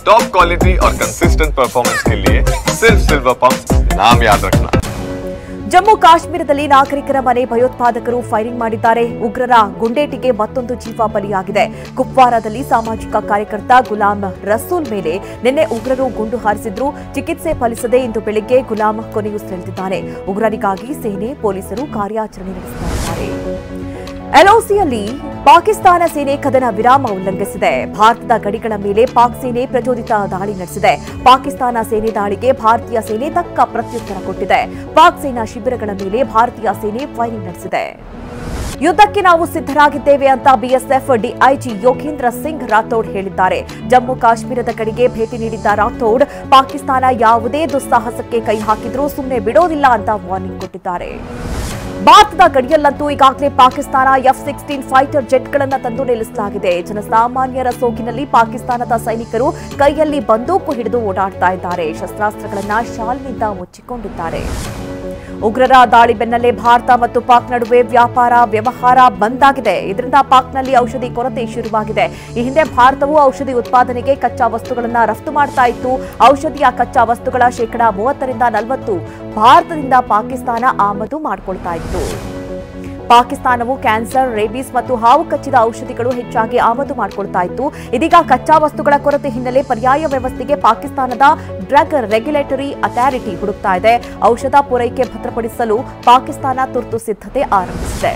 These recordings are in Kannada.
टॉप क्वालिटी और कंसिस्टेंट परफॉर्मेंस के लिए सिर्फ सिल्वर पंप नाम याद रखना। ಜಮ್ಮು ಕಾಶ್ಮೀರದಲ್ಲಿ ನಾಗರಿಕರ ಮನೆ ಭಯೋತ್ಪಾದಕರು ಫೈರಿಂಗ್ ಮಾಡಿದ್ದಾರೆ. ಉಗ್ರರ ಗುಂಡೇಟಿಗೆ ಮತ್ತೊಂದು ಜೀವ ಬಲಿಯಾಗಿದೆ. ಕುಪ್ವಾರಾದಲ್ಲಿ ಸಾಮಾಜಿಕ ಕಾರ್ಯಕರ್ತ ಗುಲಾಂ ರಸೂಲ್ ಮೇಲೆ ನಿನ್ನೆ ಉಗ್ರರು ಗುಂಡು ಹಾರಿಸಿದ್ರು. ಚಿಕಿತ್ಸೆ ಫಲಿಸದೆ ಇಂದು ಬೆಳಗ್ಗೆ ಗುಲಾಂ ಕೊನೆಯುಸಿರೆಳೆದಿದ್ದಾನೆ. ಉಗ್ರರಿಗಾಗಿ ಸೇನೆ ಪೊಲೀಸರು ಕಾರ್ಯಾಚರಣೆ ನಡೆಸುತ್ತಿದ್ದಾರೆ. ಎಲ್ಒಸಿಯಲ್ಲಿ ಪಾಕಿಸ್ತಾನ ಸೇನೆ ಕದನ ವಿರಾಮ ಉಲ್ಲಂಘಿಸಿದೆ. ಭಾರತದ ಗಡಿಗಳ ಮೇಲೆ ಪಾಕ್ ಸೇನೆ ಪ್ರಚೋದಿತ ದಾಳಿ ನಡೆಸಿದೆ. ಪಾಕಿಸ್ತಾನ ಸೇನೆ ದಾಳಿಗೆ ಭಾರತೀಯ ಸೇನೆ ತಕ್ಕ ಪ್ರತ್ಯುತ್ತರ ಕೊಟ್ಟಿದೆ. ಪಾಕ್ ಸೇನಾ ಶಿಬಿರಗಳ ಮೇಲೆ ಭಾರತೀಯ ಸೇನೆ ಫೈರಿಂಗ್ ನಡೆಸಿದೆ. ಯುದ್ಧಕ್ಕೆ ನಾವು ಸಿದ್ಧರಾಗಿದ್ದೇವೆ ಅಂತ ಬಿಎಸ್ಎಫ್ ಡಿಐಜಿ ಯೋಗೇಂದ್ರ ಸಿಂಗ್ ರಾಥೋಡ್ ಹೇಳಿದ್ದಾರೆ. ಜಮ್ಮು ಕಾಶ್ಮೀರದ ಕಡೆಗೆ ಭೇಟಿ ನೀಡಿದ್ದ ರಾಥೋಡ್ ಪಾಕಿಸ್ತಾನ ಯಾವುದೇ ದುಸ್ಸಾಹಸಕ್ಕೆ ಕೈ ಹಾಕಿದ್ರೂ ಸುಮ್ಮನೆ ಬಿಡೋದಿಲ್ಲ ಅಂತ ವಾರ್ನಿಂಗ್ ಕೊಟ್ಟಿದ್ದಾರೆ. ಭಾರತದ ಗಡಿಯಲ್ಲಂತೂ ಈಗಾಗಲೇ ಪಾಕಿಸ್ತಾನ F-16 ಫೈಟರ್ ಜೆಟ್ಗಳನ್ನು ತಂದು ನಿಲ್ಲಿಸಲಾಗಿದೆ. ಜನಸಾಮಾನ್ಯರ ಸೋಗಿನಲ್ಲಿ ಪಾಕಿಸ್ತಾನದ ಸೈನಿಕರು ಕೈಯಲ್ಲಿ ಬಂದೂಕು ಹಿಡಿದು ಓಡಾಡ್ತಾ ಇದ್ದಾರೆ. ಶಸ್ತ್ರಾಸ್ತ್ರಗಳನ್ನ ಶಾಲ್ನಿಂದ ಮುಚ್ಚಿಕೊಂಡಿದ್ದಾರೆ. ಉಗ್ರರ ದಾಳಿ ಬೆನ್ನಲ್ಲೇ ಭಾರತ ಮತ್ತು ಪಾಕ್ ನಡುವೆ ವ್ಯವಹಾರ ಬಂದ್ ಆಗಿದೆ. ಇದರಿಂದ ಪಾಕ್ನಲ್ಲಿ ಔಷಧಿ ಕೊರತೆ ಶುರುವಾಗಿದೆ. ಈ ಹಿಂದೆ ಭಾರತವು ಔಷಧಿ ಉತ್ಪಾದನೆಗೆ ಕಚ್ಚಾ ವಸ್ತುಗಳನ್ನು ರಫ್ತು ಮಾಡ್ತಾ ಇತ್ತು. ಔಷಧಿಯ ಕಚ್ಚಾ ವಸ್ತುಗಳ ಶೇಕಡಾ 30 ರಿಂದ 40 ಭಾರತದಿಂದ ಪಾಕಿಸ್ತಾನ ಆಮದು ಮಾಡಿಕೊಳ್ತಾ ಇತ್ತು. ಪಾಕಿಸ್ತಾನವು ಕ್ಯಾನ್ಸರ್, ರೇಬೀಸ್ ಮತ್ತು ಹಾವು ಕಚ್ಚಿದ ಔಷಧಿಗಳು ಹೆಚ್ಚಾಗಿ ಆಮದು ಮಾಡಿಕೊಳ್ತಾ ಇತ್ತು. ಇದೀಗ ಕಚ್ಚಾ ವಸ್ತುಗಳ ಕೊರತೆ ಹಿನ್ನೆಲೆ ಪರ್ಯಾಯ ವ್ಯವಸ್ಥೆಗೆ ಪಾಕಿಸ್ತಾನದ ಡ್ರಗ್ ರೆಗ್ಯುಲೇಟರಿ ಅಥಾರಿಟಿ ಹುಡುಕ್ತಾ ಇದೆ. ಔಷಧ ಪೂರೈಕೆ ಭದ್ರಪಡಿಸಲು ಪಾಕಿಸ್ತಾನ ತುರ್ತು ಸಿದ್ಧತೆ ಆರಂಭಿಸಿದೆ.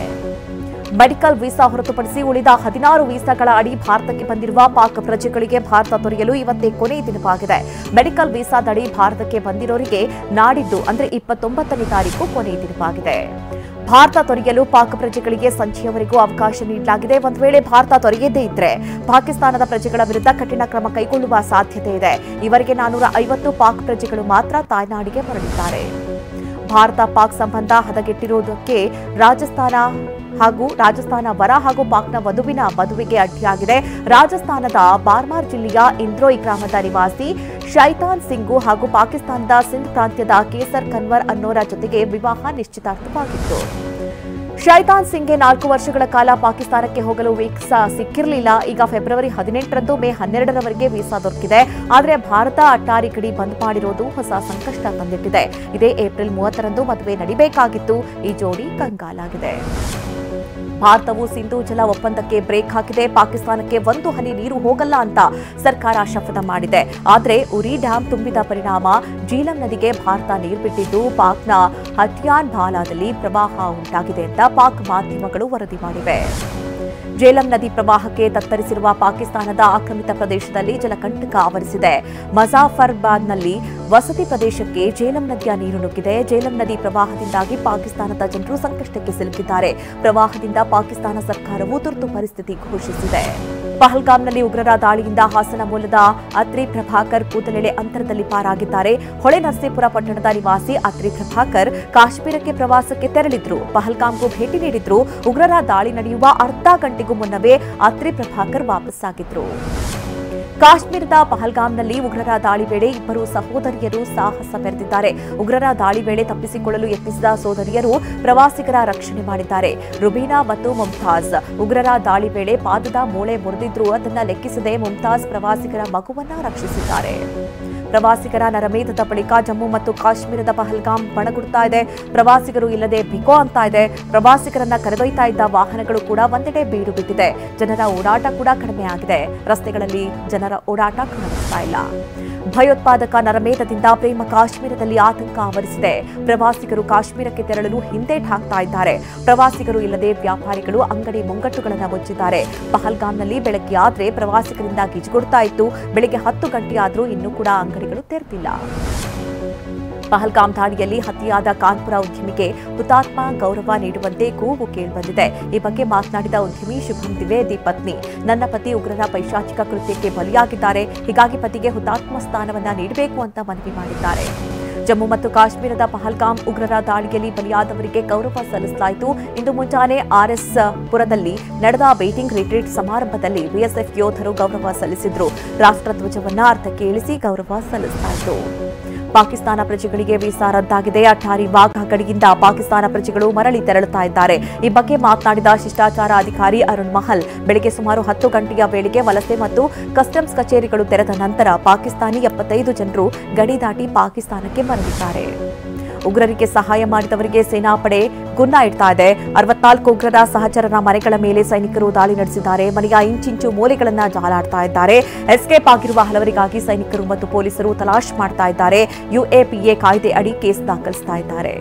ಮೆಡಿಕಲ್ ವೀಸಾ ಹೊರತುಪಡಿಸಿ ಉಳಿದ 16 ವೀಸಾಗಳ ಅಡಿ ಭಾರತಕ್ಕೆ ಬಂದಿರುವ ಪಾಕ್ ಪ್ರಜೆಗಳಿಗೆ ಭಾರತ ತೊರೆಯಲು ಇವತ್ತೇ ಕೊನೆಯ ದಿನವಾಗಿದೆ. ಮೆಡಿಕಲ್ ವೀಸಾದಡಿ ಭಾರತಕ್ಕೆ ಬಂದಿರೋರಿಗೆ ನಾಡಿದ್ದು ಅಂದ್ರೆ 29ನೇ ತಾರೀಕು ಕೊನೆಯ ದಿನವಾಗಿದೆ. ಭಾರತ ತೊರೆಯಲು ಪಾಕ್ ಪ್ರಜೆಗಳಿಗೆ ಸಂಜೆಯವರೆಗೂ ಅವಕಾಶ ನೀಡಲಾಗಿದೆ. ಒಂದು ವೇಳೆ ಭಾರತ ತೊರೆಯದೇ ಇದ್ರೆ ಪಾಕಿಸ್ತಾನದ ಪ್ರಜೆಗಳ ವಿರುದ್ಧ ಕಠಿಣ ಕ್ರಮ ಕೈಗೊಳ್ಳುವ ಸಾಧ್ಯತೆ ಇದೆ. ಈವರೆಗೆ 450 ಪಾಕ್ ಪ್ರಜೆಗಳು ಮಾತ್ರ ತಾಯ್ನಾಡಿಗೆ ಮರಳಿದ್ದಾರೆ. ಭಾರತ ಪಾಕ್ ಸಂಬಂಧ ಹದಗೆಟ್ಟಿರುವುದಕ್ಕೆ ರಾಜಸ್ಥಾನ ವರ ಹಾಗೂ ಪಾಕ್ನ ವಧುವಿನ ಮದುವೆಗೆ ಅಡ್ಡಿಯಾಗಿದೆ. ರಾಜಸ್ಥಾನದ ಬಾರ್ಮಾರ್ ಜಿಲ್ಲೆಯ ಇಂದ್ರೋಯ್ ಗ್ರಾಮದ ನಿವಾಸಿ ಶೈತಾನ್ ಸಿಂಗು ಹಾಗೂ ಪಾಕಿಸ್ತಾನದ ಸಿಂಧ್ ಪ್ರಾಂತ್ಯದ ಕೇಸರ್ ಕನ್ವರ್ ಅನ್ನೋರ ಜೊತೆಗೆ ವಿವಾಹ ನಿಶ್ಚಿತಾರ್ಥವಾಗಿತ್ತು. ಶೈತಾನ್ ಸಿಂಗ್ಗೆ 4 ವರ್ಷಗಳ ಕಾಲ ಪಾಕಿಸ್ತಾನಕ್ಕೆ ಹೋಗಲು ವೀಸಾ ಸಿಕ್ಕಿರಲಿಲ್ಲ. ಈಗ ಫೆಬ್ರವರಿ 18ರಂದು ಮೇ 12ರವರೆಗೆ ವೀಸಾ ದೊರಕಿದೆ. ಆದರೆ ಭಾರತ ಅಟ್ಟಾರಿ ಗಡಿ ಬಂದ್ ಮಾಡಿರೋದು ಹೊಸ ಸಂಕಷ್ಟ ತಂದಿಟ್ಟಿದೆ. ಇದೇ ಏಪ್ರಿಲ್ 30ರಂದು ಮದುವೆ ನಡೀಬೇಕಾಗಿತ್ತು. ಈ ಜೋಡಿ ಕಂಗಾಲಾಗಿದೆ. ಭಾರತವು ಸಿಂಧೂ ಜಲ ಒಪ್ಪಂದಕ್ಕೆ ಬ್ರೇಕ್ ಹಾಕಿದೆ. ಪಾಕಿಸ್ತಾನಕ್ಕೆ ಒಂದು ಹನಿ ನೀರು ಹೋಗಲ್ಲ ಅಂತ ಸರ್ಕಾರ ಶಪಥ ಮಾಡಿದೆ. ಆದರೆ ಉರಿ ಡ್ಯಾಂ ತುಂಬಿದ ಪರಿಣಾಮ ಜೀಲಂ ನದಿಗೆ ಭಾರತ ನೀರು ಬಿಟ್ಟಿದ್ದು ಪಾಕ್ನ ಹಟಿಯಾನ್ ಬಾಲಾದಲ್ಲಿ ಪ್ರವಾಹ ಉಂಟಾಗಿದೆ ಅಂತ ಪಾಕ್ ಮಾಧ್ಯಮಗಳು ವರದಿ ಮಾಡಿವೆ. ಜೇಲಂ ನದಿ ಪ್ರವಾಹಕ್ಕೆ ತತ್ತರಿಸಿರುವ ಪಾಕಿಸ್ತಾನದ ಆಕ್ರಮಿತ ಪ್ರದೇಶದಲ್ಲಿ ಜಲಕಂಟಕ ಆವರಿಸಿದೆ. ಮಜಾಫರ್ಬಾದ್ನಲ್ಲಿ ವಸತಿ ಪ್ರದೇಶಕ್ಕೆ ಜೇಲಂ ನದಿಯ ನೀರು ನುಗ್ಗಿದೆ. ಜೇಲಂ ನದಿ ಪ್ರವಾಹದಿಂದಾಗಿ ಪಾಕಿಸ್ತಾನದ ಜನರು ಸಂಕಷ್ಟಕ್ಕೆ ಸಿಲುಕಿದ್ದಾರೆ. ಪ್ರವಾಹದಿಂದ ಪಾಕಿಸ್ತಾನ ಸರ್ಕಾರವು ತುರ್ತು ಪರಿಸ್ಥಿತಿ ಘೋಷಿಸಿದೆ. ಪಹಲ್ಗಾಮ್ನಲ್ಲಿ ಉಗ್ರರ ದಾಳಿಯಿಂದ ಹಾಸನ ಮೂಲದ ಅತ್ರಿ ಪ್ರಭಾಕರ್ ಕೂದಲೆಳೆ ಅಂತರದಲ್ಲಿ ಪಾರಾಗಿದ್ದಾರೆ. ಹೊಳೆನರಸೀಪುರ ಪಟ್ಟಣದ ನಿವಾಸಿ ಅತ್ರಿ ಪ್ರಭಾಕರ್ ಕಾಶ್ಮೀರಕ್ಕೆ ಪ್ರವಾಸಕ್ಕೆ ತೆರಳಿದ್ರು. ಪಹಲ್ಗಾಮ್ಗೂ ಭೇಟಿ ನೀಡಿದ್ರು. ಉಗ್ರರ ದಾಳಿ ನಡೆಯುವ ಅರ್ಧ ಗಂಟೆಗೂ ಮುನ್ನವೇ ಅತ್ರಿ ಪ್ರಭಾಕರ್ ವಾಪಸ್ಸಾಗಿದ್ರು. ಕಾಶ್ಮೀರದ ಪಹಲ್ಗಾಮ್ನಲ್ಲಿ ಉಗ್ರರ ದಾಳಿ ವೇಳೆ 2 ಸಹೋದರಿಯರು ಸಾಹಸ ಮೆರೆದಿದ್ದಾರೆ. ಉಗ್ರರ ದಾಳಿ ವೇಳೆ ತಪ್ಪಿಸಿಕೊಳ್ಳಲು ಯತ್ನಿಸಿದ ಸೋದರಿಯರು ಪ್ರವಾಸಿಗರ ರಕ್ಷಣೆ ಮಾಡಿದ್ದಾರೆ. ರುಬೀನಾ ಮತ್ತು ಮುಮ್ತಾಜ್ ಉಗ್ರರ ದಾಳಿ ವೇಳೆ ಪಾದದ ಮೂಳೆ ಮುರಿದಿದ್ರು. ಅದನ್ನ ಲೆಕ್ಕಿಸದೆ ಮುಮ್ತಾಜ್ ಪ್ರವಾಸಿಗರ ಮಗುವನ್ನ ರಕ್ಷಿಸಿದ್ದಾರೆ. ಪ್ರವಾಸಿಗರ ನರಮೇಧದ ಬಳಿಕ ಜಮ್ಮು ಮತ್ತು ಕಾಶ್ಮೀರದ ಪಹಲ್ಗಾಮ್ ಬಣಗುಡ್ತಾ ಇದೆ. ಪ್ರವಾಸಿಗರು ಇಲ್ಲದೆ ಬಿಕೋ ಅಂತ ಇದೆ. ಪ್ರವಾಸಿಗರನ್ನ ಕರೆದೊಯ್ತಾ ಇದ್ದ ವಾಹನಗಳು ಕೂಡ ಒಂದೆಡೆ ಬೀಡು ಬಿಟ್ಟಿದೆ. ಜನರ ಓಡಾಟ ಕೂಡ ಕಡಿಮೆ ಆಗಿದೆ. ರಸ್ತೆಗಳಲ್ಲಿ ಜನರ ಓಡಾಟ ಕಾಣಿಸ್ತಾ ಇಲ್ಲ. ಭಯೋತ್ಪಾದಕ ನರಮೇಧದಿಂದ ಪ್ರೇಮ ಕಾಶ್ಮೀರದಲ್ಲಿ ಆತಂಕ ಆವರಿಸಿದೆ. ಪ್ರವಾಸಿಗರು ಕಾಶ್ಮೀರಕ್ಕೆ ತೆರಳಲು ಹಿಂದೇಟು ಹಾಕ್ತಾ ಇದ್ದಾರೆ. ಪ್ರವಾಸಿಗರು ಇಲ್ಲದೆ ವ್ಯಾಪಾರಿಗಳು ಅಂಗಡಿ ಮುಂಗಟ್ಟುಗಳನ್ನು ಮುಚ್ಚಿದ್ದಾರೆ. ಪಹಲ್ಗಾಮ್ನಲ್ಲಿ ಬೆಳಗ್ಗೆ ಆದ್ರೆ ಪ್ರವಾಸಿಗರಿಂದ ಗಿಜುಗುಡ್ತಾ ಇತ್ತು. ಬೆಳಗ್ಗೆ 10 ಗಂಟೆ ಆದ್ರೂ ಇನ್ನೂ ಕೂಡ ಅಂಗಡಿಗಳು ತೆರೆದಿಲ್ಲ. ಪಹಲ್ಗಾಮ್ ದಾಳಿಯಲ್ಲಿ ಹತ್ಯೆಯಾದ ಕಾನ್ಪುರ ಉದ್ಯಮಿಗೆ ಹುತಾತ್ಮ ಗೌರವ ನೀಡುವಂತೆ ಕೂಗು ಕೇಳಿಬಂದಿದೆ. ಈ ಬಗ್ಗೆ ಮಾತನಾಡಿದ ಉದ್ಯಮಿ ಶುಭಂ ದ್ವಿವೇದಿ ಪತ್ನಿ, ನನ್ನ ಪತಿ ಉಗ್ರರ ಪೈಶಾಚಿಕ ಕೃತ್ಯಕ್ಕೆ ಬಲಿಯಾಗಿದ್ದಾರೆ. ಹೀಗಾಗಿ ಪತಿಗೆ ಹುತಾತ್ಮ ಸ್ಥಾನವನ್ನ ನೀಡಬೇಕು ಅಂತ ಮನವಿ ಮಾಡಿದ್ದಾರೆ. ಜಮ್ಮು ಮತ್ತು ಕಾಶ್ಮೀರದ ಪಹಲ್ಗಾಮ್ ಉಗ್ರರ ದಾಳಿಯಲ್ಲಿ ಬಲಿಯಾದವರಿಗೆ ಗೌರವ ಸಲ್ಲಿಸಲಾಯಿತು. ಇಂದು ಮುಂಜಾನೆ RS ಪುರದಲ್ಲಿ ನಡೆದ ಬೇಟಿಂಗ್ ರಿಟ್ರೀಟ್ ಸಮಾರಂಭದಲ್ಲಿ ಬಿಎಸ್ಎಫ್ ಯೋಧರು ಗೌರವ ಸಲ್ಲಿಸಿದ್ರು. ರಾಷ್ಟ್ರಧ್ವಜವನ್ನ ಅರ್ಧಕ್ಕೆ ಇಳಿಸಿ ಗೌರವ ಸಲ್ಲಿಸಲಾಯಿತು. ಪಾಕಿಸ್ತಾನ ಪ್ರಜೆಗಳಿಗೆ ವೀಸಾ ರದ್ದಾಗಿದೆ. ಅಟ್ಟಾರಿ ವಾಘಾ ಗಡಿಯಿಂದ ಪಾಕಿಸ್ತಾನ ಪ್ರಜೆಗಳು ಮರಳಿ ತೆರಳುತ್ತಾ ಇದ್ದಾರೆ. ಈ ಬಗ್ಗೆ ಮಾತನಾಡಿದ ಶಿಷ್ಟಾಚಾರ ಅಧಿಕಾರಿ ಅರುಣ್ ಮಹಲ್, ಬೆಳಗ್ಗೆ ಸುಮಾರು 10 ಗಂಟೆಯ ವೇಳೆಗೆ ವಲಸೆ ಮತ್ತು ಕಸ್ಟಮ್ಸ್ ಕಚೇರಿಗಳು ತೆರೆದ ನಂತರ ಪಾಕಿಸ್ತಾನಿ 75 ಜನರು ಗಡಿ ದಾಟಿ ಪಾಕಿಸ್ತಾನಕ್ಕೆ ಮರಳಿದ್ದಾರೆ. ಉಗ್ರರಿಗೆ ಸಹಾಯ ಮಾಡಿದವರಿಗೆ ಸೇನಾಪಡೆ ಗುನ್ನ ಇಡ್ತಾ ಇದೆ. 64 ಉಗ್ರರ ಸಹಚರರ ಮನೆಗಳ ಮೇಲೆ ಸೈನಿಕರು ದಾಳಿ ನಡೆಸಿದ್ದಾರೆ. ಮನೆಯ ಇಂಚಿಂಚು ಮೂಲೆಗಳನ್ನ ಜಾಲಾಡ್ತಾ ಇದ್ದಾರೆ. ಎಸ್ಕೇಪ್ ಆಗಿರುವ ಹಲವರಿಗಾಗಿ ಸೈನಿಕರು ಮತ್ತು ಪೊಲೀಸರು ತಲಾಶ್ ಮಾಡ್ತಾ ಇದ್ದಾರೆ. UAPA ಕಾಯ್ದೆ ಅಡಿ ಕೇಸ್ ದಾಖಲಿಸ್ತಾ ಇದ್ದಾರೆ.